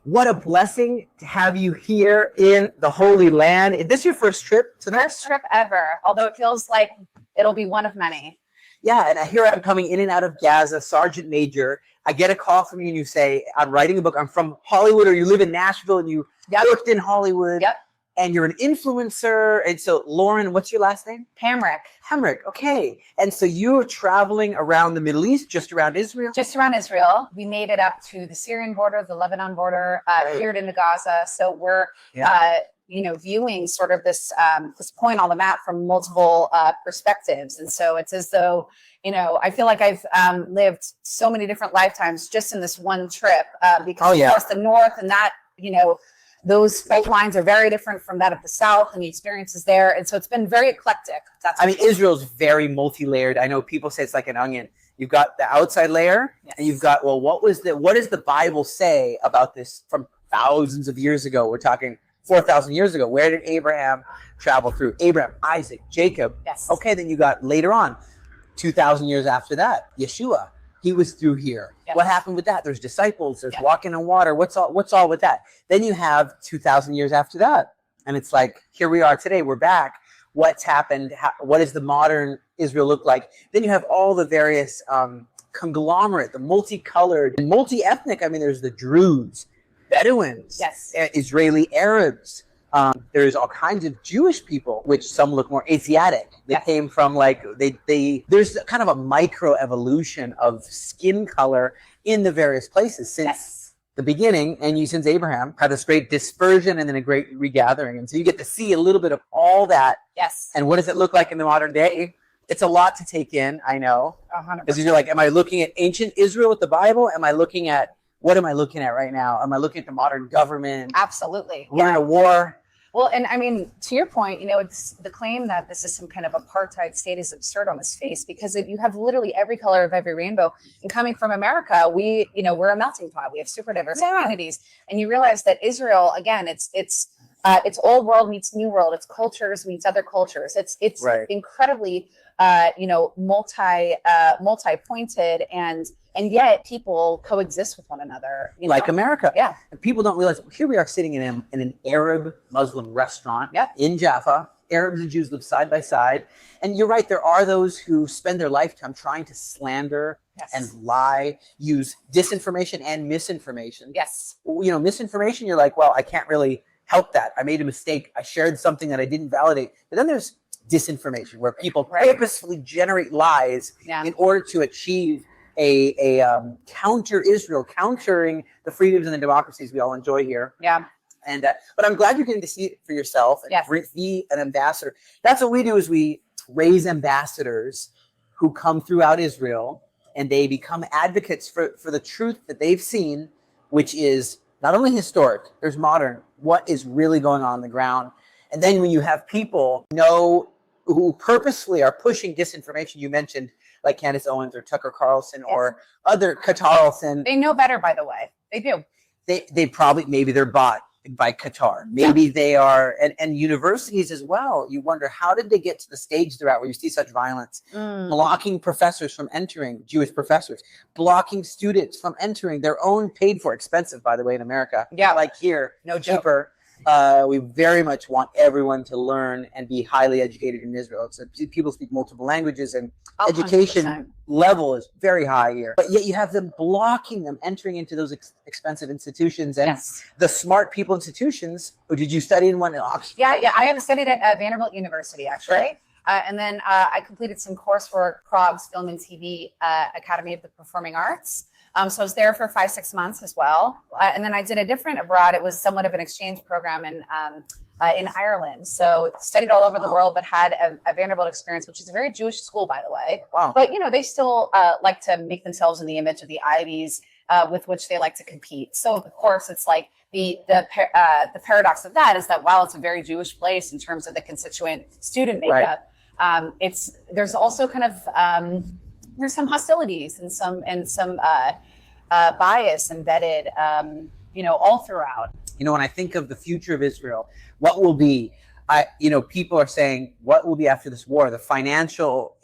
What a blessing to have you here in the Holy Land. Is this your first trip to that? First trip ever, although it feels like it'll be one of many. Yeah, and here I'm coming in and out of Gaza, Sergeant Major. I get a call from you and you say, I'm writing a book. I'm from Hollywood, or you live in Nashville and you worked in Hollywood. Yep. And you're an influencer. And so, Lauren, what's your last name? Hamrick. Hamrick, okay. And so you're traveling around the Middle East, just around Israel? Just around Israel. We made it up to the Syrian border, the Lebanon border, peered into Gaza. So we're, viewing sort of this point on the map from multiple perspectives. And so it's as though, I feel like I've lived so many different lifetimes just in this one trip because of course the North and that, those fault lines are very different from that of the South and the experiences there. And so it's been very eclectic. Israel's very multi-layered. I know people say it's like an onion. You've got the outside layer and you've got, what does the Bible say about this from thousands of years ago? We're talking 4,000 years ago. Where did Abraham travel through? Abraham, Isaac, Jacob. Yes. Okay, then you got later on, 2,000 years after that, Yeshua. He was through here. Yep. What happened with that? There's disciples. There's walking on water. What's all with that? Then you have 2,000 years after that. And it's like, here we are today. We're back. What's happened? What does the modern Israel look like? Then you have all the various conglomerate, the multicolored, multi-ethnic. I mean, there's the Druze, Bedouins, Israeli Arabs. There's all kinds of Jewish people, which some look more Asiatic. They came from there's kind of a micro evolution of skin color in the various places since the beginning. And since Abraham had this great dispersion and then a great regathering. And so you get to see a little bit of all that. Yes. And what does it look like in the modern day? It's a lot to take in, I know. 100%. Because you're like, am I looking at ancient Israel with the Bible? What am I looking at right now? Am I looking at the modern government? Absolutely. We're in a war. Well, and I mean, to your point, it's the claim that this is some kind of apartheid state is absurd on its face, because if you have literally every color of every rainbow, and coming from America, we're a melting pot. We have super diverse communities, and you realize that Israel, again, it's old world meets new world. It's cultures meets other cultures. It's incredibly multi-pointed, and yet people coexist with one another. Like America. Yeah. And people don't realize, here we are sitting in an Arab Muslim restaurant in Jaffa. Arabs and Jews live side by side. And you're right, there are those who spend their lifetime trying to slander and lie, use disinformation and misinformation. Yes. Misinformation, you're like, well, I can't really help that. I made a mistake. I shared something that I didn't validate. But then there's disinformation, where people purposefully generate lies in order to achieve a counter-Israel, countering the freedoms and the democracies we all enjoy here. Yeah. And but I'm glad you're getting to see it for yourself and be an ambassador. That's what we do, is we raise ambassadors who come throughout Israel, and they become advocates for the truth that they've seen, which is not only historic, there's modern, what is really going on the ground. And then when you have people who purposefully are pushing disinformation, you mentioned like Candace Owens or Tucker Carlson or other Qatar. They know better, by the way. They do. They probably, maybe they're bought by Qatar. Maybe they are, and universities as well. You wonder, how did they get to the stage they're at where you see such violence? Blocking professors from entering, Jewish professors, blocking students from entering their own paid for, expensive, by the way, in America. Yeah. Like here, no cheaper. We very much want everyone to learn and be highly educated in Israel. So people speak multiple languages, and 100%. Education level is very high here. But yet you have them blocking them entering into those expensive institutions, and the smart people institutions. Oh, did you study in one in Oxford? Yeah. I have studied at Vanderbilt University, actually. And then I completed some coursework, Prague's Film and TV Academy of the Performing Arts. So I was there for 5-6 months as well. And then I did a different abroad. It was somewhat of an exchange program in Ireland. So studied all over the world, but had a Vanderbilt experience, which is a very Jewish school, by the way. Wow. But, they still like to make themselves in the image of the Ivies with which they like to compete. So, of course, it's like the paradox of that is that while it's a very Jewish place in terms of the constituent student makeup, there's also kind of there's some hostilities and some bias embedded, all throughout. When I think of the future of Israel, what will be? People are saying, what will be after this war? The financial,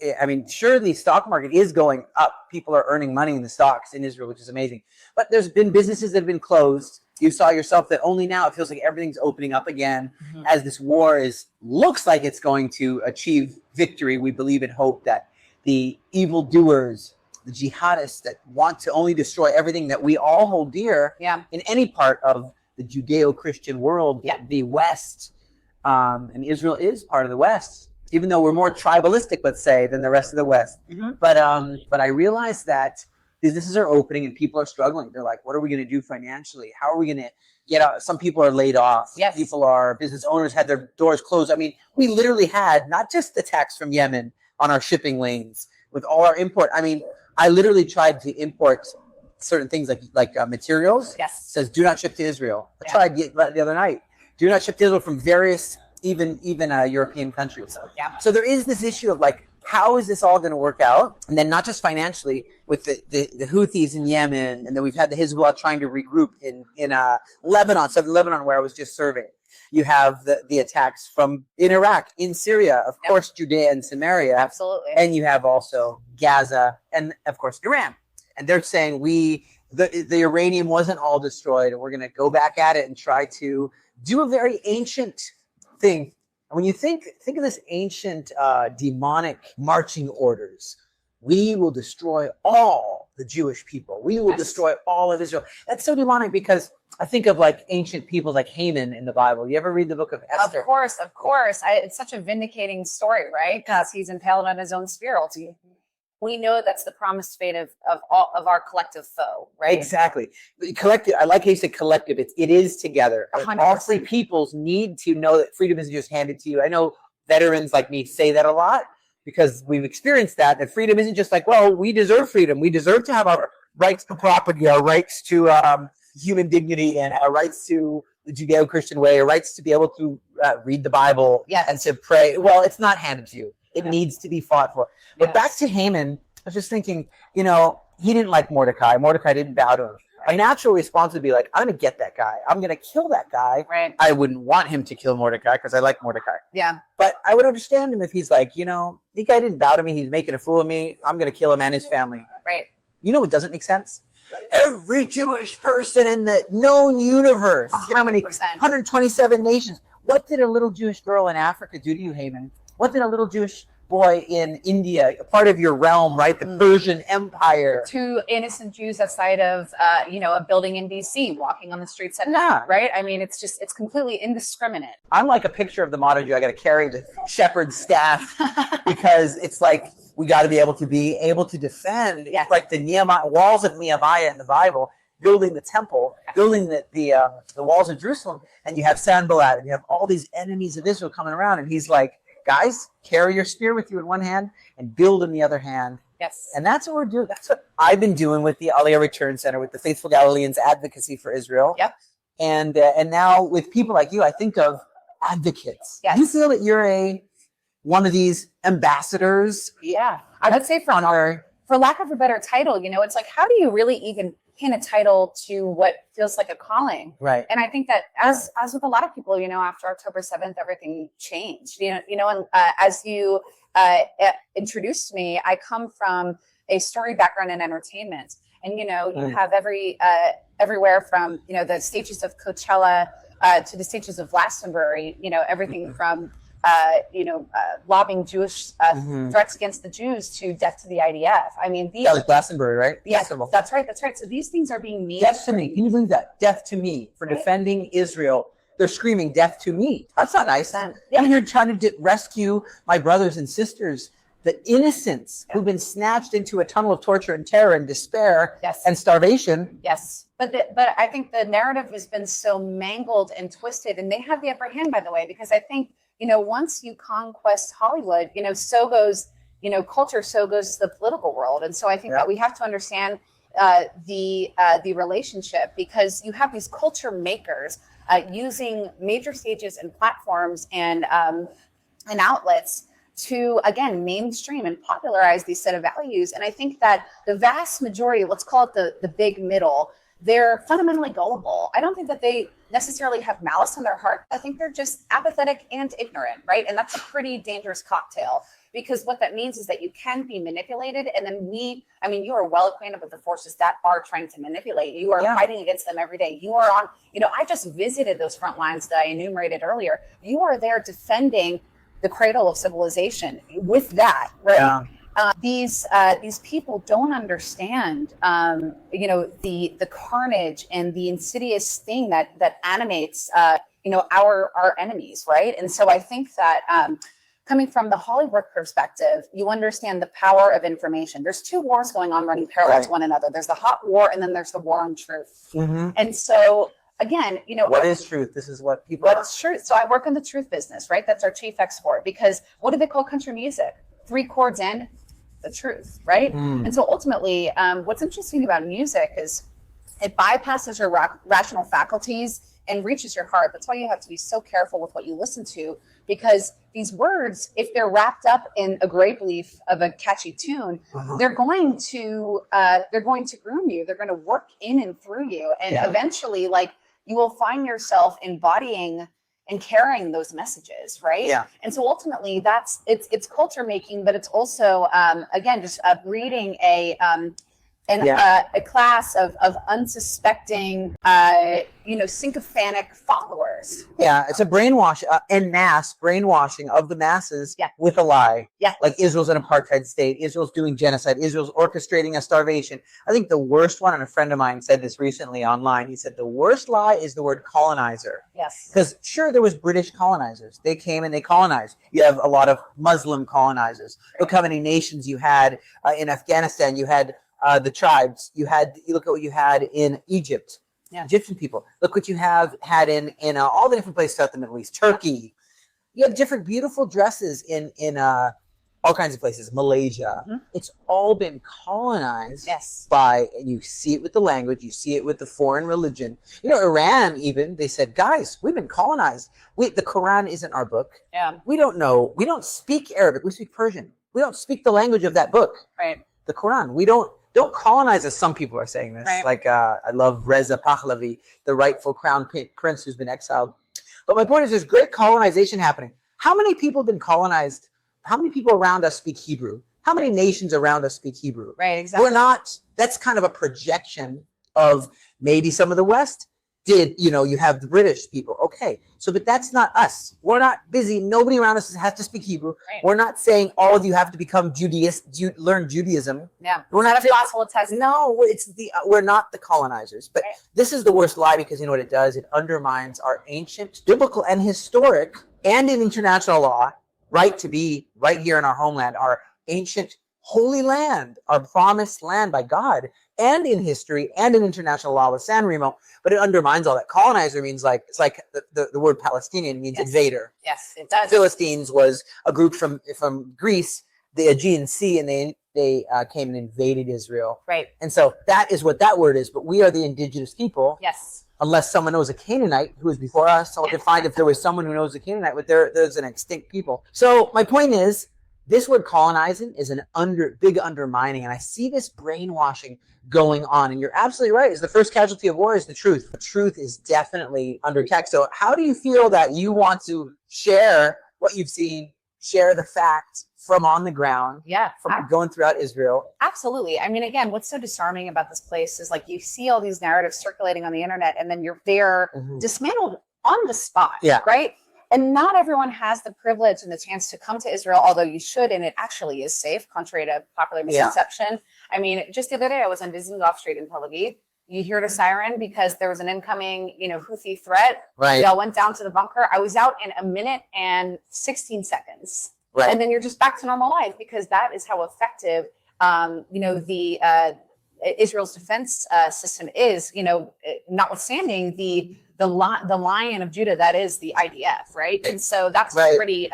sure, the stock market is going up. People are earning money in the stocks in Israel, which is amazing. But there's been businesses that have been closed. you saw yourself that only now it feels like everything's opening up again as this war looks like it's going to achieve victory. We believe and hope that the evildoers, the jihadists that want to only destroy everything that we all hold dear in any part of the Judeo-Christian world, the West, and Israel is part of the West, even though we're more tribalistic, let's say, than the rest of the West. But I realized that businesses are opening and people are struggling. They're like, what are we going to do financially? How are we going to get out? Some people are laid off. Business owners had their doors closed. I mean, we literally had not just the tax from Yemen on our shipping lanes with all our import. I mean, I literally tried to import certain things like materials. It says do not ship to Israel. I tried the other night. Do not ship to Israel from various even European countries. So there is this issue of like, how is this all going to work out? And then not just financially with the Houthis in Yemen, and then we've had the Hezbollah trying to regroup in Lebanon, southern Lebanon, where I was just serving. You have the attacks from in Iraq, in Syria, of course, Judea and Samaria. Absolutely. And you have also Gaza and, of course, Iran. And they're saying the uranium wasn't all destroyed, and we're going to go back at it and try to do a very ancient thing. And when you think of this ancient demonic marching orders, we will destroy all the Jewish people. We will destroy all of Israel. That's so demonic because I think of like ancient people like Haman in the Bible. You ever read the book of Esther? Of course. It's such a vindicating story, right? Because he's impaled on his own spear. We know that's the promised fate of all of our collective foe, right? Exactly. Collective. I like how you said collective. It is together. 100%. All three peoples need to know that freedom isn't just handed to you. I know veterans like me say that a lot because we've experienced that freedom isn't just like, well, we deserve freedom. We deserve to have our rights to property, our rights to human dignity, and our rights to the Judeo-Christian way, our rights to be able to read the Bible and to pray. Well, it's not handed to you. It needs to be fought for. But back to Haman, I was just thinking, he didn't like Mordecai. Mordecai didn't bow to him. A natural response would be like, I'm going to get that guy. I'm going to kill that guy. Right. I wouldn't want him to kill Mordecai because I like Mordecai. Yeah. But I would understand him if he's like, the guy didn't bow to me. He's making a fool of me. I'm going to kill him and his family. Right. You know what doesn't make sense? Every Jewish person in the known universe. 100%. How many? 127 nations. What did a little Jewish girl in Africa do to you, Haman? What did a little Jewish boy in India, a part of your realm, right? The Persian Empire. 2 innocent Jews outside of, a building in DC, walking on the streets at night, right? I mean, it's completely indiscriminate. I'm like a picture of the modern Jew. I got to carry the shepherd's staff because it's like we got to be able to defend, like the walls of Nehemiah in the Bible, building the temple, building the walls of Jerusalem, and you have Sanballat, and you have all these enemies of Israel coming around, and he's like, guys, carry your spear with you in one hand and build in the other hand. Yes. And that's what we're doing. That's what I've been doing with the Aliyah Return Center, with the Faithful Galileans Advocacy for Israel. Yep. And now with people like you, I think of advocates. Yes. Do you feel that you're one of these ambassadors? Yeah. I would say for lack of a better title, it's like, how do you really even pin a title to what feels like a calling? Right. And I think that as with a lot of people, after October 7th, everything changed, and as you introduced me, I come from a story background in entertainment, and, you have everywhere from, the stages of Coachella to the stages of Glastonbury, everything from lobbying Jewish threats against the Jews to death to the IDF. I mean, that was Glastonbury, right? Yes, that's right. So these things are being made. Death to me. Can you believe that? Death to me for defending Israel. They're screaming death to me. That's not nice. I'm here trying to rescue my brothers and sisters, the innocents who've been snatched into a tunnel of torture and terror and despair and starvation. Yes. But I think the narrative has been so mangled and twisted, and they have the upper hand, by the way, because I think, once you conquest Hollywood, so goes, culture, so goes the political world. And so I think that we have to understand the relationship, because you have these culture makers using major stages and platforms and outlets to, again, mainstream and popularize these set of values. And I think that the vast majority, let's call it the big middle, they're fundamentally gullible. I don't think that they necessarily have malice in their heart. I think they're just apathetic and ignorant, right? And that's a pretty dangerous cocktail, because what that means is that you can be manipulated. And then you are well acquainted with the forces that are trying to manipulate you. You are fighting against them every day. You are on, I just visited those front lines that I enumerated earlier. You are there defending the cradle of civilization with that, right? Yeah. These people don't understand, the carnage and the insidious thing that animates, our enemies, right? And so I think that coming from the Hollywood perspective, you understand the power of information. There's two wars going on running parallel to one another. There's the hot war, and then there's the war on truth. Mm-hmm. And so again, what is truth? This is what people. What's truth? So I work in the truth business, right? That's our chief export. Because what do they call country music? 3 chords in. The truth, right? And so ultimately, what's interesting about music is it bypasses your rational faculties and reaches your heart. That's why you have to be so careful with what you listen to, because these words, if they're wrapped up in a grape leaf of a catchy tune, they're going to groom you. They're going to work in and through you, and eventually, you will find yourself embodying and carrying those messages, right? Yeah. And so ultimately, it's culture making, but it's also again just breeding a class of unsuspecting, sycophantic followers. Yeah, it's a brainwash en masse brainwashing of the masses with a lie. Yeah, like Israel's an apartheid state. Israel's doing genocide. Israel's orchestrating a starvation. I think the worst one, and a friend of mine said this recently online. He said the worst lie is the word colonizer. Yes, because sure, there was British colonizers. They came and they colonized. You have a lot of Muslim colonizers. Look how many nations you had in Afghanistan. You had the tribes. You look at what you had in Egypt. Yeah. Egyptian people. Look what you had in all the different places throughout the Middle East. Turkey. You have different beautiful dresses in all kinds of places. Malaysia. Mm-hmm. It's all been colonized by, and you see it with the language, you see it with the foreign religion. Iran even, they said, guys, we've been colonized. The Quran isn't our book. Yeah. We don't know. We don't speak Arabic. We speak Persian. We don't speak the language of that book. Right. The Quran. We don't colonize, as some people are saying this. Right. Like I love Reza Pahlavi, the rightful crown prince who's been exiled. But my point is, there's great colonization happening. How many people have been colonized? How many people around us speak Hebrew? How many nations around us speak Hebrew? Right, exactly. We're not. That's kind of a projection of maybe some of the West did. You have the British people. Okay, but that's not us. We're not busy. Nobody around us has to speak Hebrew. Right. We're not saying all of you have to become learn Judaism. Yeah, we're not proselytizing. No, we're not the colonizers. But this is the worst lie, because you know what it does? It undermines our ancient, biblical, and historic, and in international law, right to be right here in our homeland, our ancient holy land, our promised land by God, and in history and in international law with San Remo. But it undermines all that. Colonizer means it's like the word Palestinian means invader. Yes, it does. Philistines was a group from Greece, the Aegean Sea, and they came and invaded Israel. Right. And so that is what that word is. But we are the indigenous people. Yes. Unless someone knows a Canaanite who was before us, so we can find if there was someone who knows a Canaanite, but there's an extinct people. So my point is, this word colonizing is big undermining, and I see this brainwashing going on. And you're absolutely right. Is the first casualty of war is the truth. The truth is definitely under attack. So how do you feel that you want to share what you've seen, share the facts from on the ground, from going throughout Israel? Absolutely. I mean, again, what's so disarming about this place is you see all these narratives circulating on the internet, and then you're there dismantled on the spot, right? And not everyone has the privilege and the chance to come to Israel, although you should, and it actually is safe, contrary to popular misconception. Yeah. I mean, just the other day, I was on Dizengoff Street in Tel Aviv. You heard a siren because there was an incoming, Houthi threat. Right. They all went down to the bunker. I was out in 1 minute and 16 seconds. Right. And then you're just back to normal life, because that is how effective, Israel's defense system is, notwithstanding the Lion of Judah, that is the IDF, right? And so that's pretty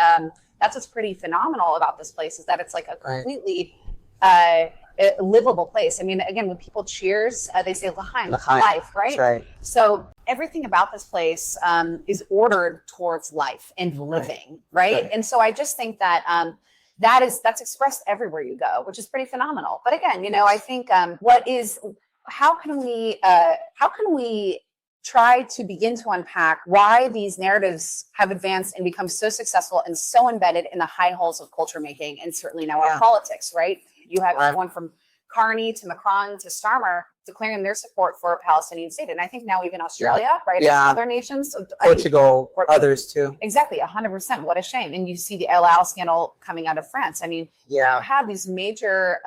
what's pretty phenomenal about this place, is that it's like a completely livable place. I mean, again, when people cheers, they say L'chaim, life, right? That's right. So everything about this place is ordered towards life and living, right? And so I just think that that's expressed everywhere you go, which is pretty phenomenal. But again, I think what is how can we try to begin to unpack why these narratives have advanced and become so successful and so embedded in the high holes of culture making, and certainly now our politics, right? You have everyone from Carney to Macron to Starmer declaring their support for a Palestinian state. And I think now even Australia, right? Yeah. Other nations. Portugal, others too. Exactly, 100%. What a shame. And you see the El Al scandal coming out of France. I mean, you have these major,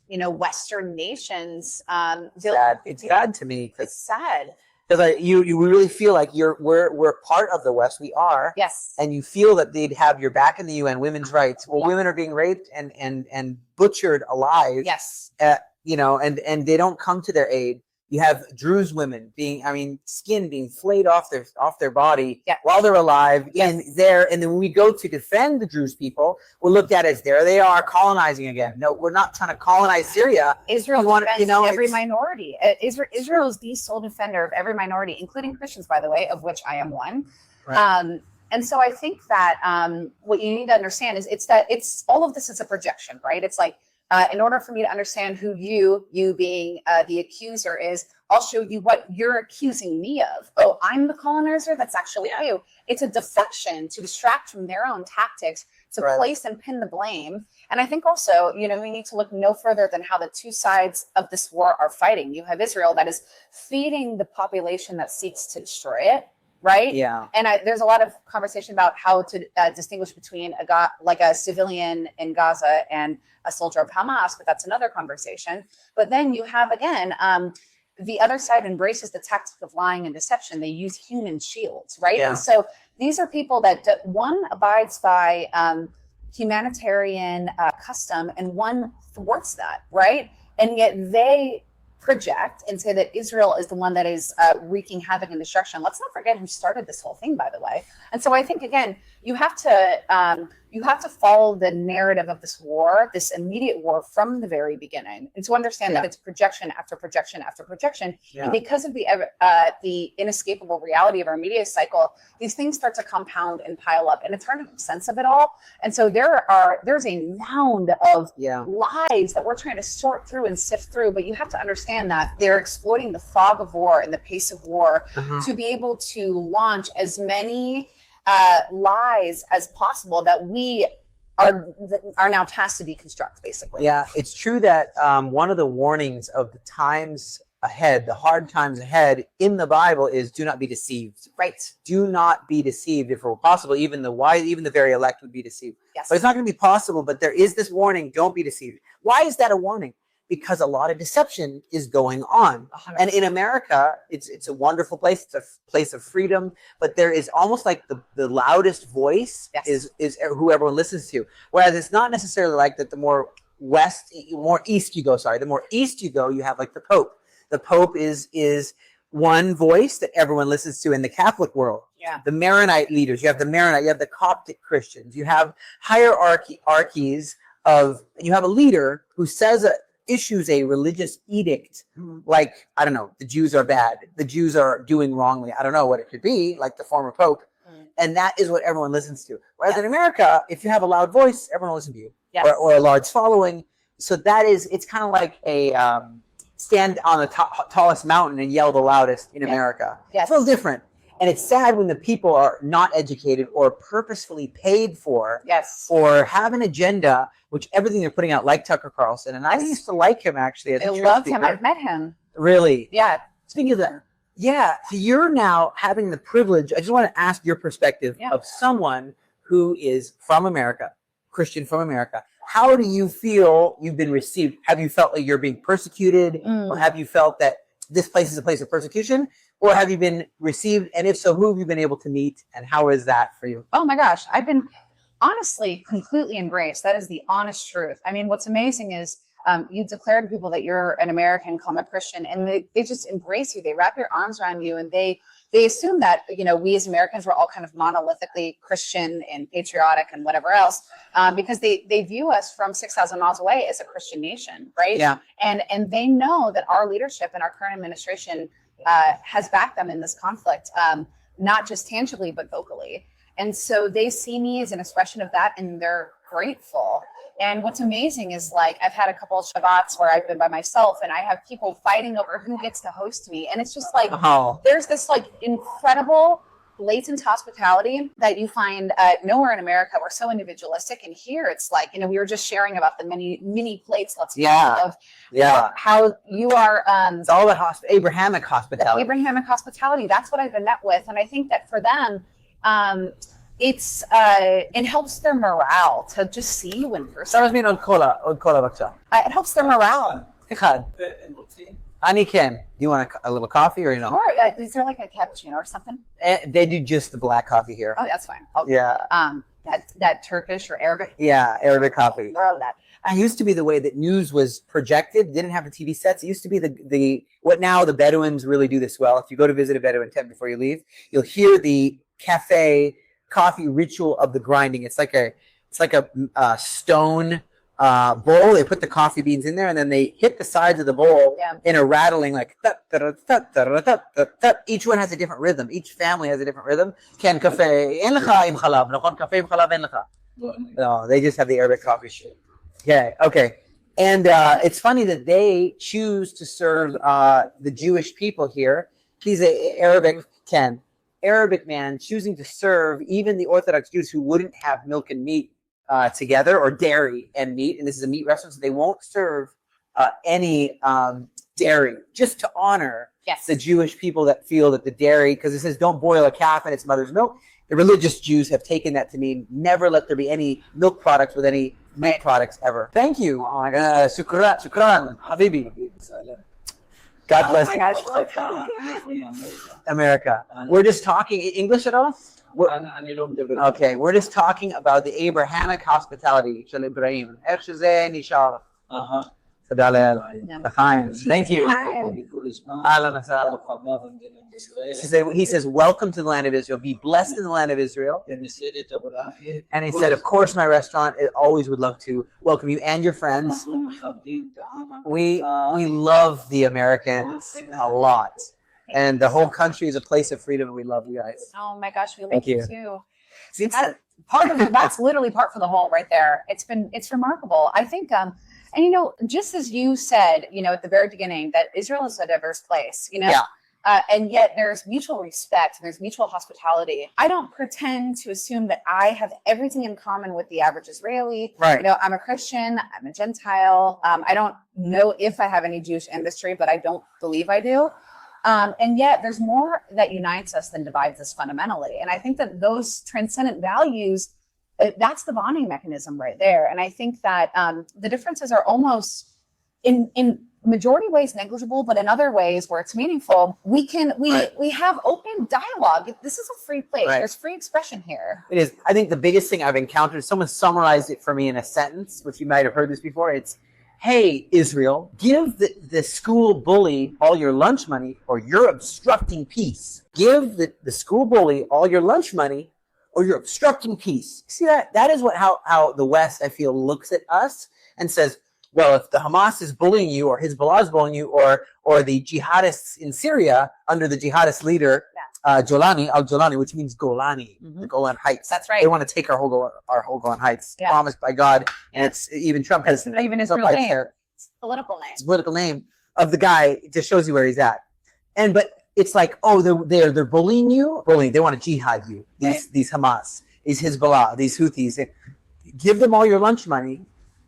Western nations. It's sad to me. It's sad. Because you really feel like we're part of the West. We are. Yes. And you feel that they'd have your back in the UN, women's rights. Well, women are being raped and butchered alive. Yes. And they don't come to their aid. You have Druze women skin being flayed off their body while they're alive and there. And then when we go to defend the Druze people, we're looked at as there they are colonizing again. No, we're not trying to colonize Syria. Israel defends every minority. Israel is the sole defender of every minority, including Christians, by the way, of which I am one. Right. And so I think that what you need to understand is it's all of this is a projection, right? It's like, in order for me to understand who you being the accuser is, I'll show you what you're accusing me of. Oh, I'm the colonizer? That's actually you. It's a deflection to distract from their own tactics, to place and pin the blame. And I think also, we need to look no further than how the two sides of this war are fighting. You have Israel that is feeding the population that seeks to destroy it. Right. Yeah. And there's a lot of conversation about how to distinguish between a civilian in Gaza and a soldier of Hamas, but that's another conversation. But then you have, again, the other side embraces the tactic of lying and deception. They use human shields. Right. Yeah. And so these are people that one abides by humanitarian custom and one thwarts that. Right. And yet they project and say that Israel is the one that is wreaking havoc and destruction. Let's not forget who started this whole thing, by the way. And so I think, again, you have to follow the narrative of this war, this immediate war from the very beginning, and to understand that it's projection after projection after projection. Yeah. And because of the inescapable reality of our media cycle, these things start to compound and pile up, and it's hard to make sense of it all. And so there's a mound of lies that we're trying to sort through and sift through, but you have to understand that they're exploiting the fog of war and the pace of war to be able to launch as many lies as possible that we are now tasked to deconstruct, basically. Yeah, it's true that one of the warnings of the times ahead, the hard times ahead in the Bible is do not be deceived. Right. Do not be deceived. If it were possible, even the very elect would be deceived. Yes. But it's not going to be possible, but there is this warning, don't be deceived. Why is that a warning? Because a lot of deception is going on. 100%. And in America, it's a wonderful place. It's a place of freedom, but there is almost like the loudest voice is who everyone listens to. Whereas it's not necessarily like that. The more east you go, you have like the Pope. The Pope is one voice that everyone listens to in the Catholic world. Yeah. The Maronite leaders, you have the Coptic Christians, you have hierarchies you have a leader who issues a religious edict, like, I don't know, the Jews are bad, the Jews are doing wrongly, I don't know what it could be, like the former Pope, and that is what everyone listens to. Whereas in America, if you have a loud voice, everyone will listen to you, or a large following. So it's kind of like a stand on the tallest mountain and yell the loudest in America. Yes. It's a little different. And it's sad when the people are not educated or purposefully paid for or have an agenda, which everything they're putting out, like Tucker Carlson. And I used to like him, actually. I loved him. I've met him. Really? Yeah. Speaking of that, so you're now having the privilege. I just want to ask your perspective of someone who is from America, Christian from America. How do you feel you've been received? Have you felt like you're being persecuted? Or have you felt that this place is a place of persecution? Or have you been received? And if so, who have you been able to meet? And how is that for you? Oh my gosh. I've been honestly completely embraced. That is the honest truth. I mean, what's amazing is you declare to people that you're an American, call them a Christian, and they just embrace you. They wrap their arms around you, and they assume that, we as Americans were all kind of monolithically Christian and patriotic and whatever else, because they view us from 6,000 miles away as a Christian nation, right? Yeah. And they know that our leadership and our current administration has backed them in this conflict, not just tangibly, but vocally. And so they see me as an expression of that, and they're grateful. And what's amazing is like I've had a couple of Shabbats where I've been by myself and I have people fighting over who gets to host me. And it's just like there's this like incredible latent hospitality that you find nowhere in America. We're so individualistic, and here it's like, we were just sharing about the mini plates. Of how you are. It's all about Abrahamic hospitality. Abrahamic hospitality. That's what I've been met with, and I think that for them, it helps their morale to just see you in person. It helps their morale. Ani Ken, do you want a little coffee or no? Or is there like a cappuccino or something? They do just the black coffee here. Oh, that's fine. That Turkish or Arabic. Yeah, Arabic coffee. Love that. It used to be the way that news was projected. Didn't have the TV sets. It used to be the what now the Bedouins really do this well. If you go to visit a Bedouin tent before you leave, you'll hear the cafe coffee ritual of the grinding. It's like a stone bowl. They put the coffee beans in there, and then they hit the sides of the bowl in a rattling like each one has a different rhythm. Each family has a different rhythm. Ken cafe en lecha im chalab, nachon cafe im chalab en lecha. No, they just have the Arabic coffee shit. Okay. And it's funny that they choose to serve the Jewish people here. He's an Arabic man choosing to serve even the Orthodox Jews who wouldn't have milk and meat together, or dairy and meat, and this is a meat restaurant, so they won't serve any dairy, just to honor the Jewish people that feel that the dairy, because it says don't boil a calf in its mother's milk. The religious Jews have taken that to mean never let there be any milk products with any meat products ever. Thank you. Oh my God. Shukran, Habibi. God bless America. We're just talking English at all? Okay, we're just talking about the Abrahamic hospitality. Ibrahim. Thank you. He says, welcome to the land of Israel. Be blessed in the land of Israel. And he said, of course, my restaurant always would love to welcome you and your friends. We love the Americans a lot. And the whole country is a place of freedom, and we love you guys. Oh my gosh, we love you too. See, that's literally part for the whole right there. It's remarkable. I think, and just as you said, at the very beginning, that Israel is a diverse place, and yet there's mutual respect and there's mutual hospitality. I don't pretend to assume that I have everything in common with the average Israeli. Right. I'm a Christian, I'm a Gentile. I don't know if I have any Jewish ancestry, but I don't believe I do. And yet there's more that unites us than divides us fundamentally. And I think that those transcendent values, that's the bonding mechanism right there. And I think that the differences are almost in majority ways negligible, but in other ways where it's meaningful, we have open dialogue. This is a free place. Right. There's free expression here. It is. I think the biggest thing I've encountered, someone summarized it for me in a sentence, which you might have heard this before. It's, hey, Israel, give the school bully all your lunch money or you're obstructing peace. Give the school bully all your lunch money or you're obstructing peace. See that? That is how the West, I feel, looks at us and says, well, if the Hamas is bullying you or Hezbollah is bullying you or the jihadists in Syria under the jihadist leader, al-Jolani, which means Golani, the Golan Heights. That's right. They want to take our whole Golan Heights, promised by God. And it's even Trump has even his real name. It's political name. It's political name of the guy. It just shows you where he's at. But it's like, oh, they're bullying you. They want to jihad you. These Hamas, these Hezbollah, these Houthis. Give them all your lunch money,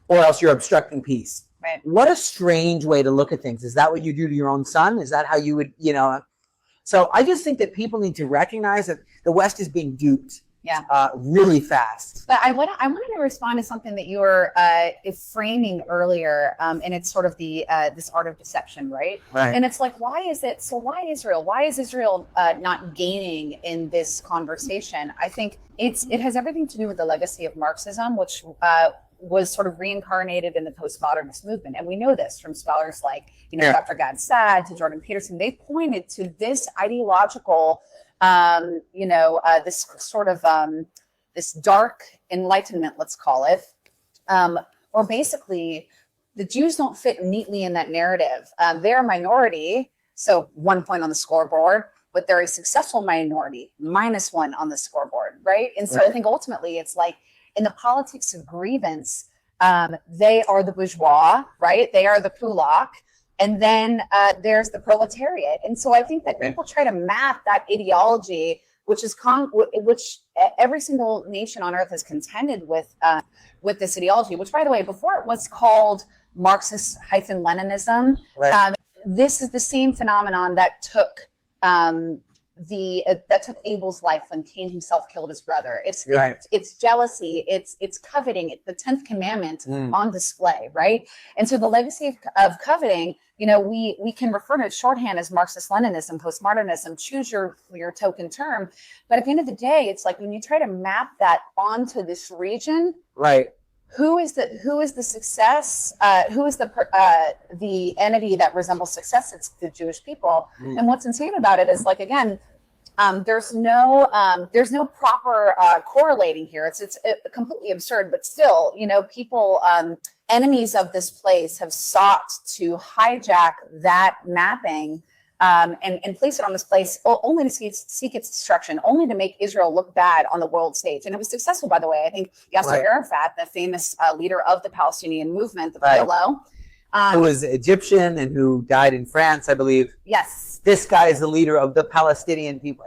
or else you're obstructing peace. Right. What a strange way to look at things. Is that what you do to your own son? Is that how you would, So I just think that people need to recognize that the West is being duped really fast. But I wanted to respond to something that you were framing earlier, and it's sort of the this art of deception, right? Right. And it's like, why is Israel? Why is Israel not gaining in this conversation? I think it has everything to do with the legacy of Marxism, which was sort of reincarnated in the postmodernist movement. And we know this from scholars like, Dr. Gad Saad to Jordan Peterson. They pointed to this ideological, this sort of this dark enlightenment, let's call it, where basically the Jews don't fit neatly in that narrative. They're a minority, so 1 point on the scoreboard, but they're a successful minority, -1 on the scoreboard, right? And so I think ultimately it's like, in the politics of grievance, They are the bourgeois, right? They are the kulak. And then there's the proletariat. And so I think that people try to map that ideology, which is which every single nation on earth has contended with this ideology, which, by the way, before it was called Marxist-Leninism, this is the same phenomenon that took Abel's life when Cain himself killed his brother. It's jealousy, it's coveting, it's the 10th commandment on display, right? And so the legacy of coveting, we can refer to shorthand as Marxist-Leninism, postmodernism, choose your token term. But at the end of the day, it's like when you try to map that onto this region, right? Who is the success? Who is the entity that resembles success? It's the Jewish people. And what's insane about it is, like, again, there's no proper correlating here. It's completely absurd. But still, people, enemies of this place, have sought to hijack that mapping and place it on this place only to seek its destruction, only to make Israel look bad on the world stage. And it was successful, by the way. I think Yasser Arafat, the famous leader of the Palestinian movement, the PLO, who was Egyptian and who died in France, I believe. Yes. This guy is the leader of the Palestinian people.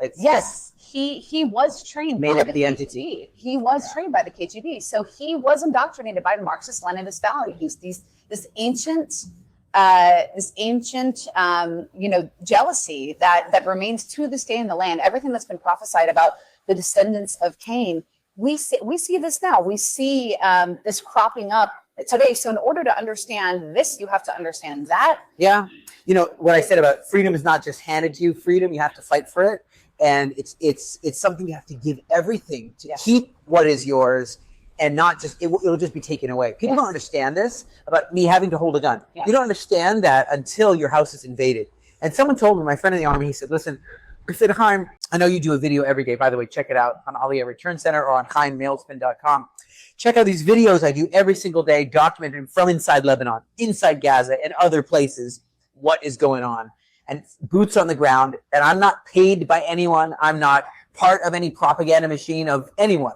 He was trained made by up the the KGB. entity. He was trained by the KGB. So he was indoctrinated by Marxist-Leninist values, this ancient jealousy that remains to this day in the land. Everything that's been prophesied about the descendants of Cain, we see this now. We see this cropping up today. So in order to understand this, you have to understand that. Yeah. What I said about freedom is not just handed to you. Freedom, you have to fight for it. And it's something you have to give everything to keep what is yours, and not just, it'll just be taken away. People don't understand this about me having to hold a gun. You don't understand that until your house is invaded. And someone told me, my friend in the army, he said, listen, I said, Chaim, I know you do a video every day. By the way, check it out on Aliyah Return Center or on chaimmailspin.com. Check out these videos I do every single day, documenting from inside Lebanon, inside Gaza, and other places what is going on. And boots on the ground. And I'm not paid by anyone. I'm not part of any propaganda machine of anyone,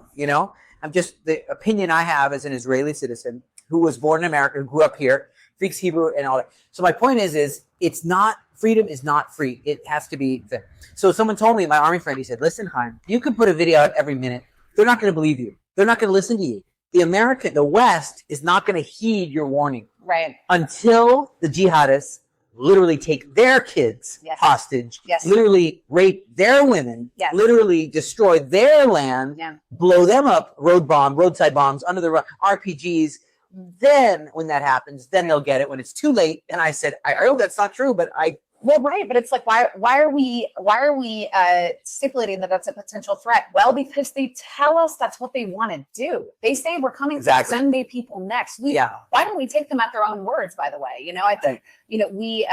I'm just the opinion I have as an Israeli citizen who was born in America, who grew up here, speaks Hebrew and all that. So my point is it's not, freedom is not free. It has to be there. So someone told me, my army friend, he said, listen, Chaim, you can put a video out every minute. They're not going to believe you. They're not going to listen to you. The West is not going to heed your warning. Right. Until the jihadists literally take their kids hostage, literally rape their women, literally destroy their land, blow them up, roadside bombs, under the RPGs. Then when that happens, then they'll get it when it's too late. And I said, I hope that's not true, but but it's like, why are we stipulating that that's a potential threat? Well, because they tell us that's what they want to do. They say we're coming to Sunday people next. Why don't we take them at their own words? By the way, I think we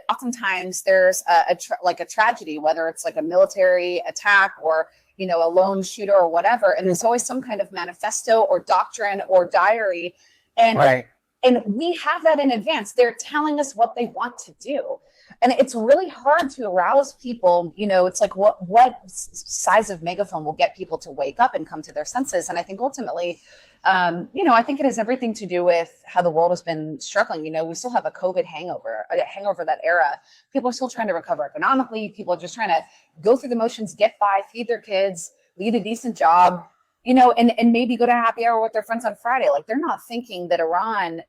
oftentimes there's a tragedy, whether it's like a military attack or a lone shooter or whatever, and there's always some kind of manifesto or doctrine or diary, and we have that in advance. They're telling us what they want to do. And it's really hard to arouse people. It's like what size of megaphone will get people to wake up and come to their senses. And I think ultimately, I think it has everything to do with how the world has been struggling. We still have a COVID hangover of that era. People are still trying to recover economically. People are just trying to go through the motions, get by, feed their kids, lead a decent job. And maybe go to happy hour with their friends on Friday. Like, they're not thinking that Iran,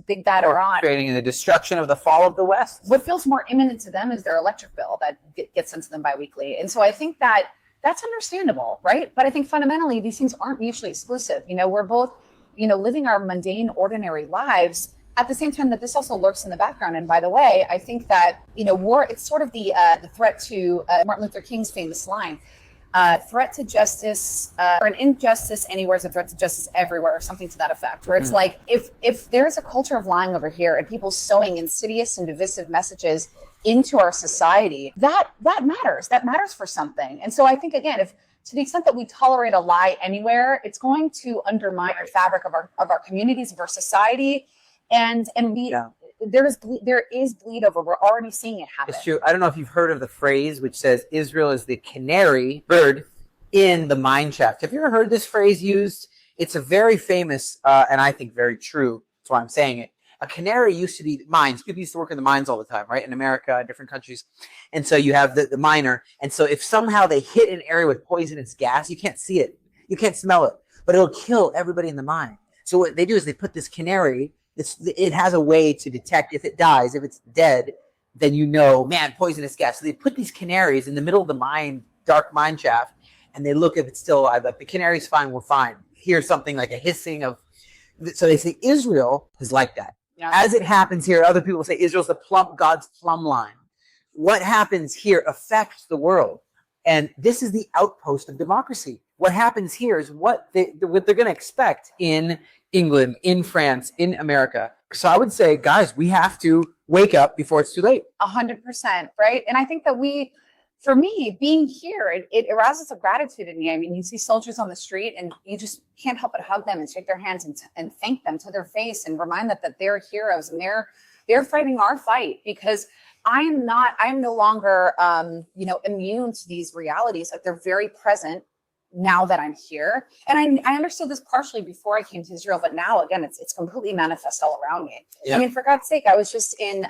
big bad Iran, creating the destruction of the fall of the West. What feels more imminent to them is their electric bill that gets sent to them biweekly. And so I think that that's understandable, right? But I think fundamentally these things aren't mutually exclusive. We're both, living our mundane, ordinary lives at the same time that this also lurks in the background. And by the way, I think that, war, it's sort of the threat to Martin Luther King's famous line. Threat to justice, or an injustice anywhere is a threat to justice everywhere, or something to that effect. Where it's like, if there's a culture of lying over here and people sowing insidious and divisive messages into our society, that matters. That matters for something. And so I think, again, if to the extent that we tolerate a lie anywhere, it's going to undermine the fabric of our communities, of our society, and there is bleed over. We're already seeing it happen. It's true. I don't know if you've heard of the phrase which says Israel is the canary bird in the mine shaft. Have you ever heard this phrase used? it's a very famous and I think very true. That's why I'm saying it. A canary used to be mines. People used to work in the mines all the time, right? In America, different countries. And so you have the miner. And so if somehow they hit an area with poisonous gas, you can't see it. You can't smell it. But it'll kill everybody in the mine. So what they do is they put this canary. It has a way to detect if it dies. If it's dead, then you know, man, poisonous gas. So they put these canaries in the middle of the mine, dark mine shaft, and they look if it's still alive. Like, the canary's fine, we're fine. Here's something like a hissing of. So they say Israel is like that. Yeah. As it happens here, other people say Israel's God's plumb line. What happens here affects the world. And this is the outpost of democracy. What happens here is what they're going to expect in England, in France, in America. So I would say, guys, we have to wake up before it's too late. 100%, right? And I think that for me, being here, it arouses a gratitude in me. I mean, you see soldiers on the street and you just can't help but hug them and shake their hands and thank them to their face and remind them that they're heroes and they're fighting our fight, because I'm no longer, immune to these realities. Like, they're very present now that I'm here. And I understood this partially before I came to Israel, but now, again, it's completely manifest all around me. Yeah. I mean, for God's sake, I was just in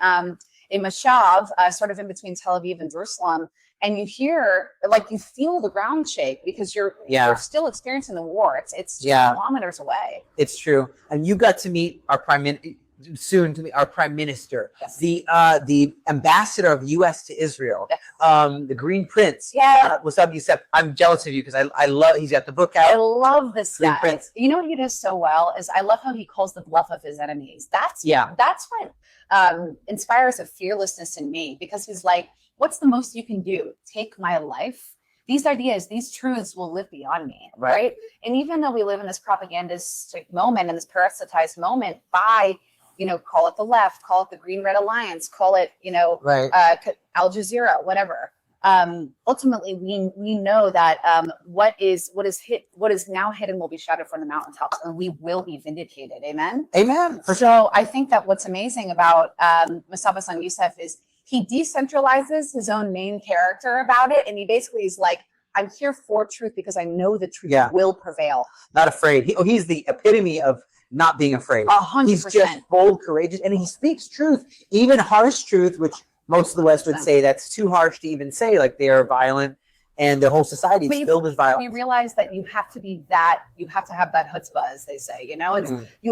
Mashav, sort of in between Tel Aviv and Jerusalem, and you hear, like, you feel the ground shake because you're still experiencing the war. It's kilometers away. It's true. And you got to meet our prime minister, yes. The ambassador of U.S. to Israel, yes. The Green Prince. Yeah. What's up, Yusef? I'm jealous of you because I love. He's got the book out. I love this Green guy. Prince. You know what he does so well is I love how he calls the bluff of his enemies. That's what inspires a fearlessness in me, because he's like, what's the most you can do? Take my life. These ideas, these truths will live beyond me, right? And even though we live in this propagandistic moment, in this parasitized moment, by call it the left, call it the Green Red Alliance, call it, Al Jazeera, whatever. Ultimately, we know that what is now hidden will be shouted from the mountaintops, and we will be vindicated. Amen. Amen. For sure. So I think that what's amazing about Mustafa Son Youssef is he decentralizes his own main character about it, and he basically is like, I'm here for truth because I know the truth will prevail. Not afraid. He's the epitome of not being afraid. 100%. He's just bold, courageous, and he speaks truth, even harsh truth, which most of the West would say that's too harsh to even say. Like, they are violent, and the whole society is filled with violence. You realize that you have to have that chutzpah, as they say. You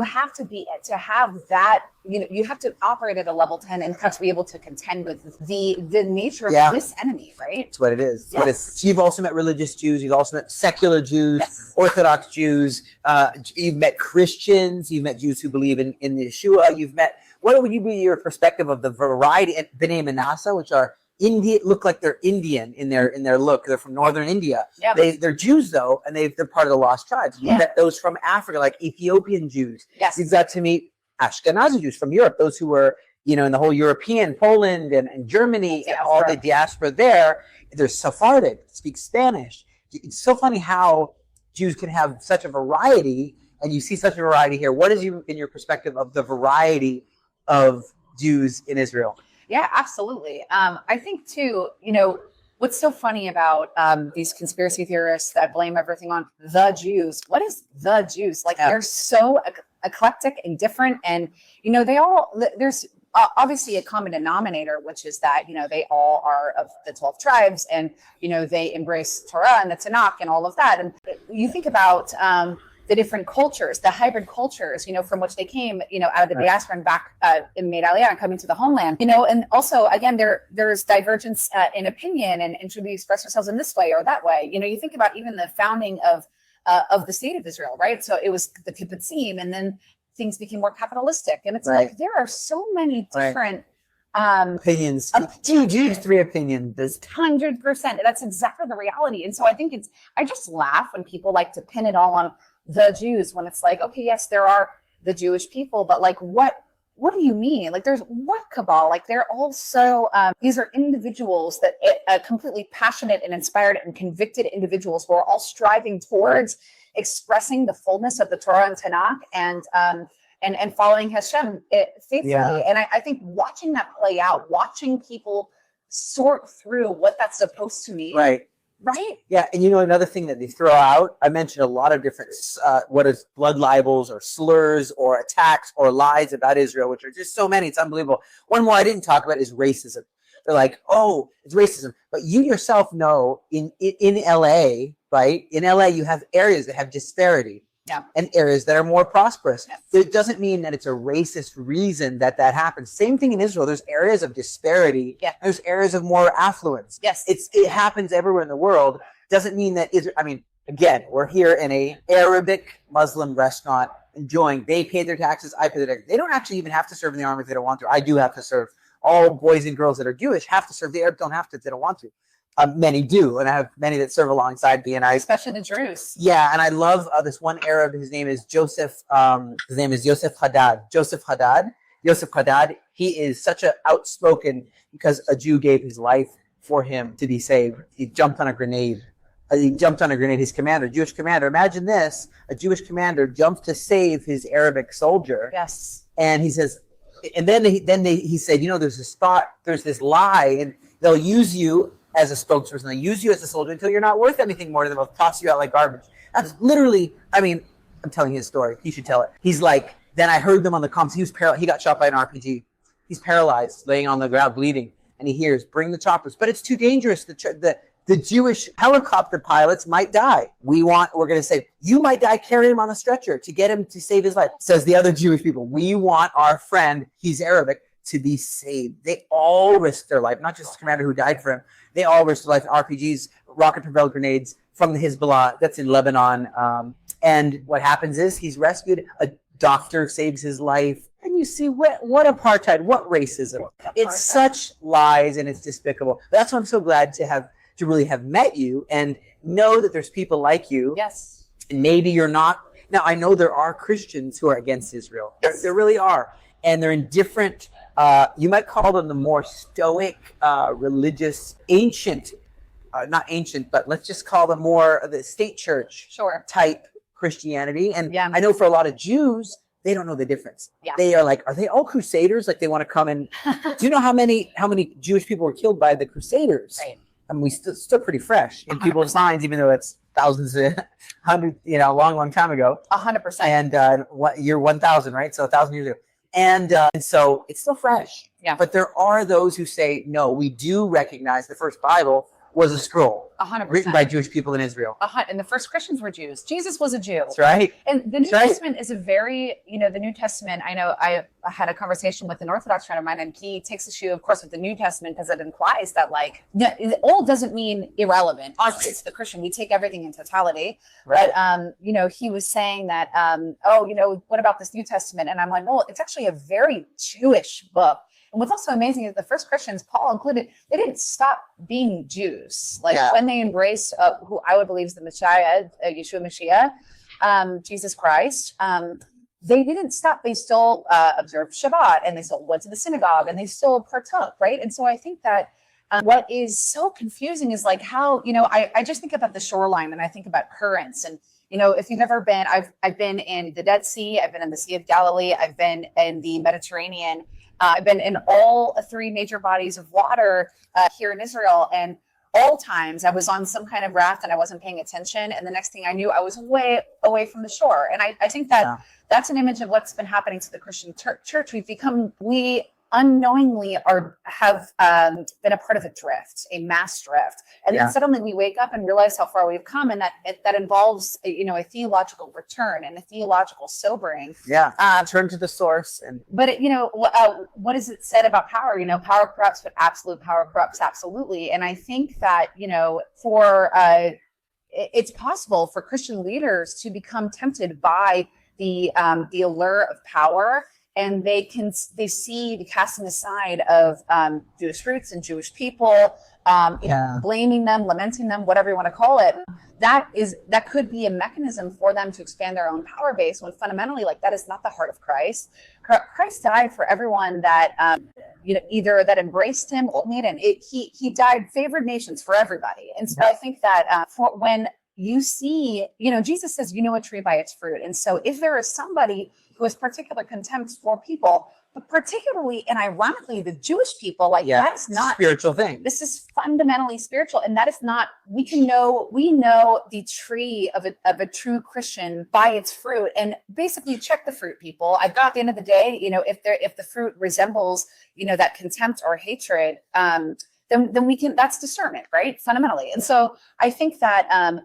have to have that. You have to operate at a level 10 and have to be able to contend with the nature of this enemy, right? That's what it is. Yes. So you've also met religious Jews. You've also met secular Jews, Orthodox Jews. You've met Christians. You've met Jews who believe in Yeshua. You've met. What would be your perspective of the variety of B'nai Manasseh, which are look like they're Indian in their look. They're from northern India. Yeah. They're Jews though, and they're part of the lost tribes. You met those from Africa, like Ethiopian Jews. Yes. You've got to meet Ashkenazi Jews from Europe, those who were, in the whole European, Poland and Germany, and all the diaspora there. There's Sephardic, speak Spanish. It's so funny how Jews can have such a variety, and you see such a variety here. What is in your perspective of the variety of Jews in Israel? Yeah, absolutely. I think too, what's so funny about these conspiracy theorists that blame everything on the Jews? What is the Jews? Like, they're so eclectic and different, and there's obviously a common denominator, which is that they all are of the 12 tribes, and they embrace Torah and the Tanakh and all of that. And you think about the different cultures, the hybrid cultures, from which they came, out of the diaspora and back and made Aliyah and coming to the homeland, and also, again, there's divergence in opinion, and should we express ourselves in this way or that way? You think about even the founding of the state of Israel, right? So it was the kibbutzim, and then things became more capitalistic, and it's like there are so many different opinions. 3 opinions. 100%. That's exactly the reality. And so I think I just laugh when people like to pin it all on the Jews, when it's like, okay, yes, there are the Jewish people, but like, what do you mean? Like, there's what cabal? Like, they're also, these are individuals that completely passionate and inspired and convicted individuals who are all striving towards expressing the fullness of the Torah and Tanakh, and following Hashem faithfully. Yeah. And I think watching that play out, watching people sort through what that's supposed to mean. Right. Right. Yeah, and another thing that they throw out, I mentioned a lot of different, what is blood libels or slurs or attacks or lies about Israel, which are just so many, it's unbelievable. One more I didn't talk about is racism. They're like, oh, it's racism. But you yourself know in LA, right? In LA, you have areas that have disparity. Yeah. And areas that are more prosperous. Yes. It doesn't mean that it's a racist reason that happens. Same thing in Israel. There's areas of disparity. Yeah. There's areas of more affluence. Yes. It happens everywhere in the world. Doesn't mean that Israel, again, we're here in a Arabic Muslim restaurant enjoying. They pay their taxes. I pay their taxes. They don't actually even have to serve in the army if they don't want to. I do have to serve. All boys and girls that are Jewish have to serve. The Arabs don't have to if they don't want to. Many do, and I have many that serve alongside me, and especially the Druze. Yeah, and I love this one Arab. His name is Joseph. His name is Yosef Haddad. Joseph Haddad. He is such an outspoken, because a Jew gave his life for him to be saved. He jumped on a grenade. His commander, Jewish commander. Imagine this: a Jewish commander jumped to save his Arabic soldier. Yes. And he says, and then he said, there's this thought, there's this lie, and they'll use you as a spokesperson. They'll use you as a soldier until you're not worth anything more to them. They'll toss you out like garbage. That's literally, I'm telling his story. He should tell it. He's like, then I heard them on the comms. He was paralyzed. He got shot by an RPG. He's paralyzed, laying on the ground, bleeding. And he hears, bring the choppers. But it's too dangerous. The Jewish helicopter pilots might die. We're going to say, you might die carrying him on a stretcher to get him to save his life. Says the other Jewish people, we want our friend, he's Arabic, to be saved. They all risk their life, not just the commander who died for him. They all risk their life. RPGs, rocket-propelled grenades from the Hezbollah, that's in Lebanon. And what happens is he's rescued. A doctor saves his life. And you see what apartheid, what racism. It's such lies, and it's despicable. That's why I'm so glad to really have met you and know that there's people like you. Yes. And maybe you're not. Now, I know there are Christians who are against Israel. Yes. There really are. And they're in different, you might call them the more stoic, religious, ancient, not ancient, but let's just call them more the state church type Christianity. And I know for a lot of Jews, they don't know the difference. Yeah. They are like, are they all crusaders? Like they want to come and, do you know how many Jewish people were killed by the crusaders? Right. We still pretty fresh in people's minds, even though it's thousands, hundreds, long time ago. 100%. And year 1000, right? So 1,000 years ago. And so it's still fresh. Yeah. But there are those who say, no, we do recognize the first Bible was a scroll 100%. written by Jewish people in Israel. And the first Christians were Jews. Jesus was a Jew. That's right. And the New Testament is a very, the New Testament, I know I had a conversation with an Orthodox friend of mine, and he takes issue, of course, with the New Testament because it implies that, the old doesn't mean irrelevant. Obviously, it's the Christian. We take everything in totality. Right. But, he was saying that, what about this New Testament? And I'm like, well, it's actually a very Jewish book. And what's also amazing is the first Christians, Paul included, they didn't stop being Jews. When they embraced who I would believe is the Messiah, Yeshua Mashiach, Jesus Christ, they didn't stop. They still observed Shabbat, and they still went to the synagogue, and they still partook, right? And so I think that what is so confusing is how, I just think about the shoreline, and I think about currents. And, if you've never been, I've been in the Dead Sea, I've been in the Sea of Galilee, I've been in the Mediterranean. I've been in all three major bodies of water here in Israel, and all times I was on some kind of raft and I wasn't paying attention. And the next thing I knew, I was way away from the shore. And I think that that's an image of what's been happening to the Christian church. We unknowingly have been a part of a drift, a mass drift. And then suddenly we wake up and realize how far we've come. And that involves, a theological return and a theological sobering. Yeah. Turn to the source. But, what is it said about power? Power corrupts, but absolute power corrupts absolutely. And I think that, it's possible for Christian leaders to become tempted by the allure of power. And they see the casting aside of Jewish roots and Jewish people, blaming them, lamenting them, whatever you want to call it. That could be a mechanism for them to expand their own power base, when fundamentally, that is not the heart of Christ. Christ died for everyone that either that embraced him or made him. He died favored nations for everybody. And so I think that for when you see, Jesus says, a tree by its fruit. And so if there is somebody who has particular contempt for people, But particularly and ironically, the Jewish people, like that's not spiritual thing. This is fundamentally spiritual, and that is not. We know the tree of a true Christian by its fruit, and basically check the fruit, people. At the end of the day, if the fruit resembles that contempt or hatred, then we can. That's discernment, right? Fundamentally, and so I think that.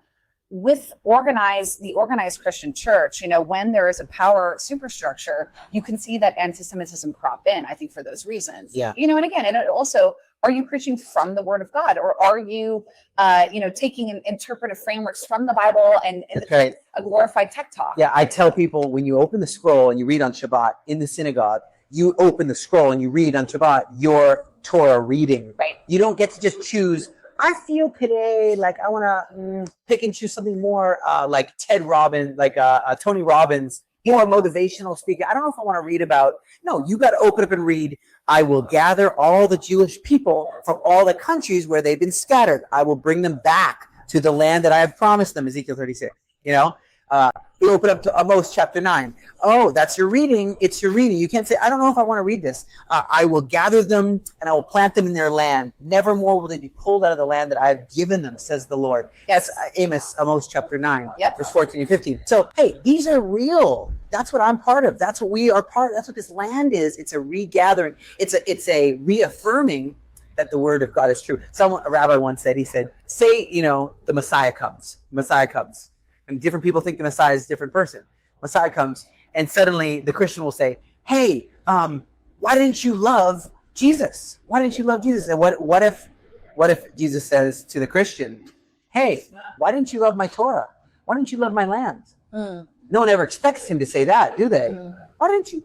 With the organized Christian church, when there is a power superstructure, you can see that anti-Semitism crop in, I think, for those reasons. Yeah. And again, and also, are you preaching from the Word of God, or are you, taking interpretive frameworks from the Bible and right. a glorified tech talk? Yeah, I tell people, when you open the scroll and you read on Shabbat in the synagogue, you open the scroll and you read on Shabbat your Torah reading. Right. You don't get to just choose. I feel today like I want to pick and choose something more like Ted Robbins, like Tony Robbins, more motivational speaker. I don't know if I want to read about. No, you got to open up and read. I will gather all the Jewish people from all the countries where they've been scattered. I will bring them back to the land that I have promised them, Ezekiel 36. You open up to Amos chapter 9. Oh, that's your reading. It's your reading. You can't say, I don't know if I want to read this. I will gather them and I will plant them in their land. Nevermore will they be pulled out of the land that I have given them, says the Lord. Yes. Amos chapter 9, yep. verse 14 and 15. So, hey, these are real. That's what I'm part of. That's what we are part of. That's what this land is. It's a regathering. It's a reaffirming that the word of God is true. A rabbi once said, he said, say, the Messiah comes. Messiah comes. And different people think the Messiah is a different person. Messiah comes, and suddenly the Christian will say, hey, why didn't you love Jesus? Why didn't you love Jesus? And what if Jesus says to the Christian, hey, why didn't you love my Torah? Why didn't you love my land? No one ever expects him to say that, do they?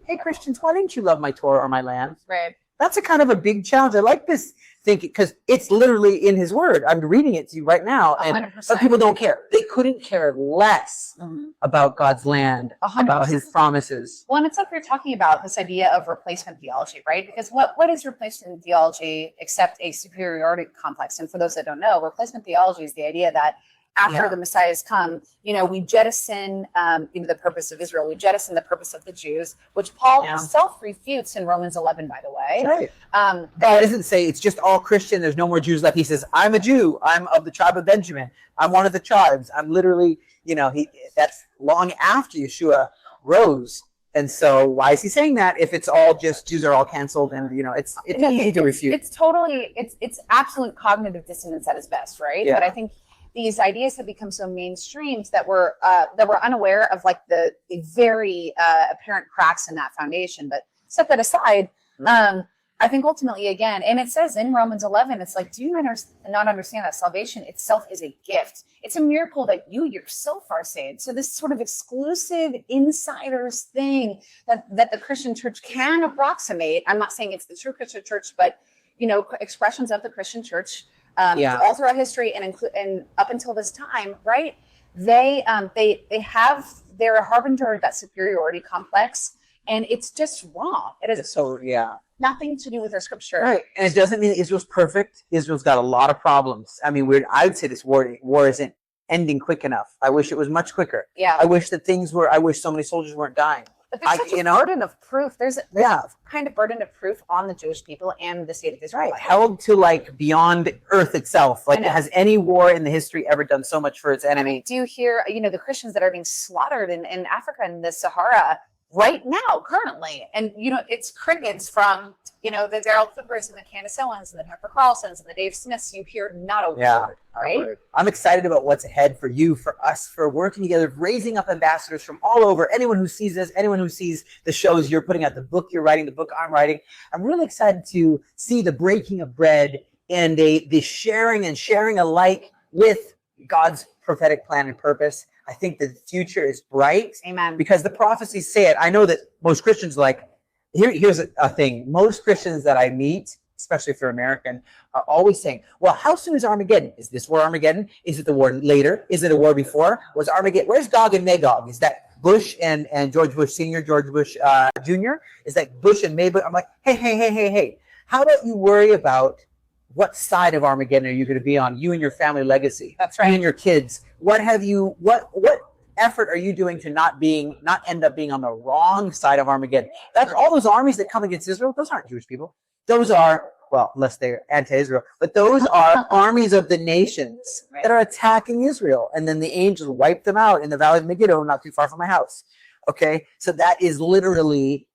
Hey, Christians, why didn't you love my Torah or my land? Right. That's a kind of a big challenge. I like this thinking because it's literally in his word. I'm reading it to you right now, and 100%. some people don't care. They couldn't care less about God's land, 100%. about his promises. Well, and it's like we're talking about this idea of replacement theology, right? Because what is replacement theology except a superiority complex? And for those that don't know, replacement theology is the idea that after the Messiah has come, we jettison the purpose of Israel. We jettison the purpose of the Jews, which Paul himself refutes in Romans 11, by the way. Right. God doesn't say it's just all Christian. There's no more Jews left. He says, I'm a Jew. I'm of the tribe of Benjamin. I'm one of the tribes. I'm literally, that's long after Yeshua rose. And so why is he saying that if it's all just Jews are all canceled and, it's easy to refute. It's absolute cognitive dissonance at its best, right? Yeah. But I think these ideas have become so mainstream that we're unaware of like the very apparent cracks in that foundation. But set that aside, I think ultimately, again, and it says in Romans 11, it's like, do you not understand that salvation itself is a gift? It's a miracle that you yourself are saved. So this sort of exclusive insiders thing that the Christian church can approximate. I'm not saying it's the true Christian church, but expressions of the Christian church. All throughout history and up until this time, right? They're a harbinger of that superiority complex, and it's just wrong. It is nothing to do with our scripture, right? And it doesn't mean Israel's perfect. Israel's got a lot of problems. I mean, I would say this war isn't ending quick enough. I wish it was much quicker. Yeah. I wish so many soldiers weren't dying. But there's such a burden of proof. There's a kind of burden of proof on the Jewish people and the state of Israel. Right. Held to like beyond Earth itself. Like, has any war in the history ever done so much for its enemy? Do you hear, the Christians that are being slaughtered in Africa and the Sahara right now, currently? And, it's crickets from, the Daryl Clippers and the Candace Owens and the Tucker Carlsons and the Dave Smiths. You hear not a word, right? I'm excited about what's ahead for you, for us, for working together, raising up ambassadors from all over. Anyone who sees this, anyone who sees the shows you're putting out, the book you're writing, the book I'm writing. I'm really excited to see the breaking of bread and the sharing alike with God's prophetic plan and purpose. I think the future is bright. Amen. Because the prophecies say it. I know that most Christians here's a thing. Most Christians that I meet, especially if they're American, are always saying, well, how soon is Armageddon? Is this war Armageddon? Is it the war later? Is it a war before? Was Armageddon? Where's Gog and Magog? Is that Bush and George Bush Sr., George Bush Jr.? Is that Bush and Magog? I'm like, hey. How about you worry about what side of Armageddon are you going to be on? You and your family legacy. That's right. You and your kids. What effort are you doing to not end up being on the wrong side of Armageddon? That's all those armies that come against Israel. Those aren't Jewish people. Those are, well, unless they're anti-Israel, but those are armies of the nations that are attacking Israel. And then the angels wipe them out in the Valley of Megiddo, not too far from my house. Okay, so that is literally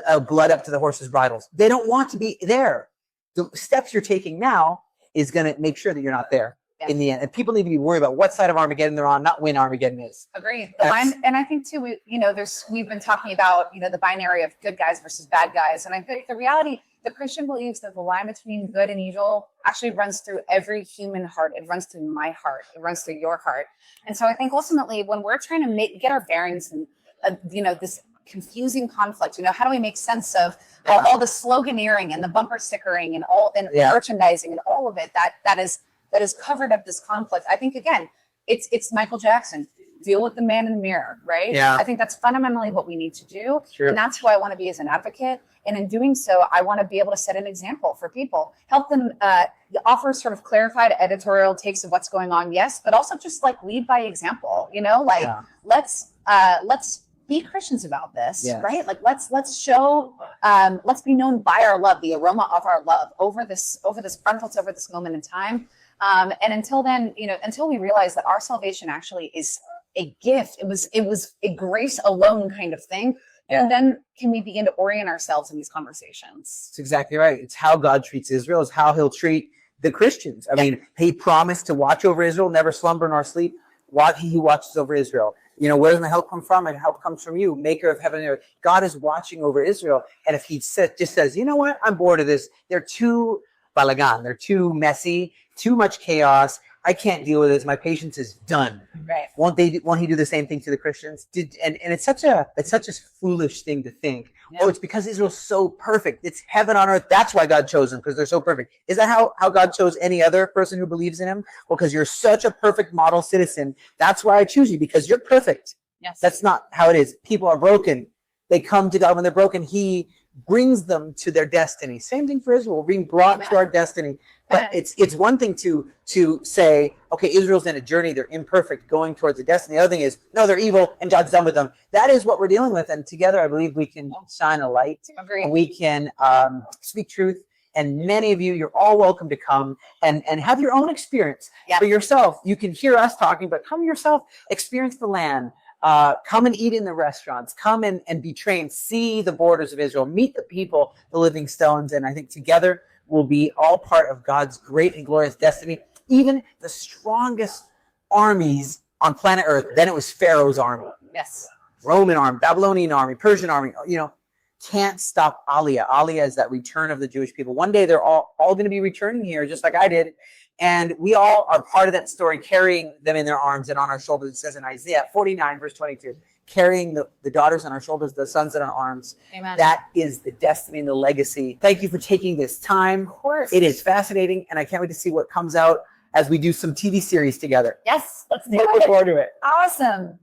a blood up to the horses' bridles. They don't want to be there. The steps you're taking now is going to make sure that you're not there in the end. And people need to be worried about what side of Armageddon they're on, not when Armageddon is. Agreed. And I think too, we've been talking about, the binary of good guys versus bad guys. And I think the reality, the Christian believes that the line between good and evil actually runs through every human heart. It runs through my heart. It runs through your heart. And so I think ultimately when we're trying to get our bearings and, this confusing conflict, how do we make sense of all the sloganeering and the bumper stickering and merchandising and all of it that has covered up this conflict? I think, again, it's Michael Jackson. Deal with the man in the mirror, right? Yeah. I think that's fundamentally what we need to do. Sure. And that's who I want to be as an advocate. And in doing so, I want to be able to set an example for people, help them offer sort of clarified editorial takes of what's going on. Yes. But also just lead by example, let's be Christians about this, right? Let's show, let's be known by our love, the aroma of our love over this conflict, over this moment in time. And until then, until we realize that our salvation actually is a gift, it was a grace alone kind of thing. Yeah. And then can we begin to orient ourselves in these conversations? That's exactly right. It's how God treats Israel, is how he'll treat the Christians. I mean, he promised to watch over Israel, never slumber nor sleep. He watches over Israel. Where does my help come from? And help comes from you, maker of heaven and earth. God is watching over Israel. And if he just says, you know what, I'm bored of this. They're too balagan. They're too messy, too much chaos. I can't deal with this. My patience is done. Right. Won't he do the same thing to the Christians? And it's such a foolish thing to think. Yeah. Oh, it's because Israel's so perfect. It's heaven on earth. That's why God chose them, because they're so perfect. Is that how God chose any other person who believes in him? Well, because you're such a perfect model citizen. That's why I choose you, because you're perfect. Yes. That's not how it is. People are broken. They come to God when they're broken. He brings them to their destiny. Same thing for Israel. We're being brought to our destiny. But it's one thing to say, okay, Israel's in a journey, they're imperfect, going towards the destiny. The other thing is, no, they're evil, and God's done with them. That is what we're dealing with, and together I believe we can shine a light. Agreed. We can speak truth, and many of you, you're all welcome to come and have your own experience for yourself. You can hear us talking, but come yourself, experience the land. Come and eat in the restaurants. Come and be trained. See the borders of Israel. Meet the people, the living stones. And I think together we'll be all part of God's great and glorious destiny. Even the strongest armies on planet Earth, then it was Pharaoh's army. Yes. Roman army, Babylonian army, Persian army, can't stop Aliyah. Aliyah is that return of the Jewish people. One day they're all going to be returning here, just like I did. And we all are part of that story, carrying them in their arms and on our shoulders. It says in Isaiah 49, verse 22, carrying the daughters on our shoulders, the sons in our arms. Amen. That is the destiny and the legacy. Thank you for taking this time. Of course. It is fascinating, and I can't wait to see what comes out as we do some TV series together. Yes, let's do Look it. forward to it. Awesome.